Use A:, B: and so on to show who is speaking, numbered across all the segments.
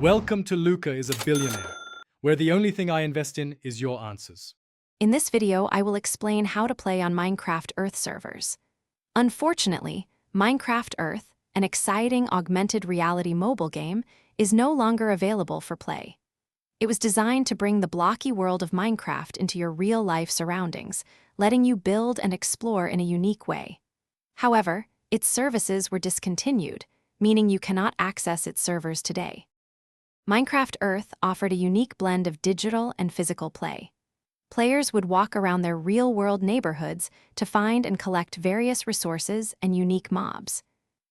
A: Welcome to Luca is a Billionaire, where the only thing I invest in is your answers.
B: In this video, I will explain how to play on Minecraft Earth servers. Unfortunately, Minecraft Earth, an exciting augmented reality mobile game, is no longer available for play. It was designed to bring the blocky world of Minecraft into your real-life surroundings, letting you build and explore in a unique way. However, its services were discontinued, meaning you cannot access its servers today. Minecraft Earth offered a unique blend of digital and physical play. Players would walk around their real-world neighborhoods to find and collect various resources and unique mobs.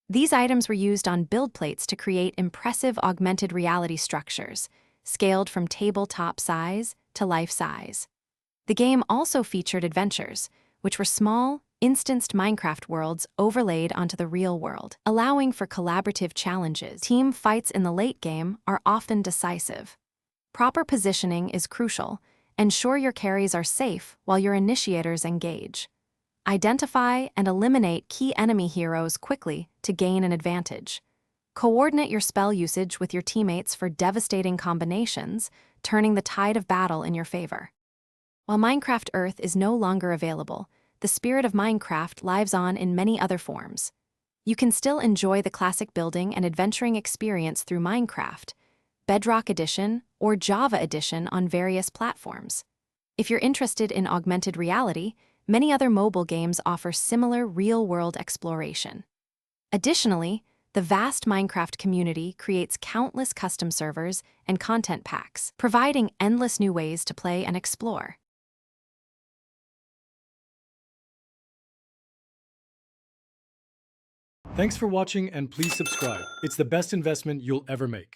B: These items were used on build plates to create impressive augmented reality structures, scaled from tabletop size to life size. The game also featured adventures, which were small, instanced Minecraft worlds overlaid onto the real world, allowing for collaborative challenges. Team fights in the late game are often decisive. Proper positioning is crucial. Ensure your carries are safe while your initiators engage. Identify and eliminate key enemy heroes quickly to gain an advantage. Coordinate your spell usage with your teammates for devastating combinations, turning the tide of battle in your favor. While Minecraft Earth is no longer available, the spirit of Minecraft lives on in many other forms. You can still enjoy the classic building and adventuring experience through Minecraft, Bedrock Edition, or Java Edition on various platforms. If you're interested in augmented reality, many other mobile games offer similar real-world exploration. Additionally, the vast Minecraft community creates countless custom servers and content packs, providing endless new ways to play and explore.
A: Thanks for watching and please subscribe. It's the best investment you'll ever make.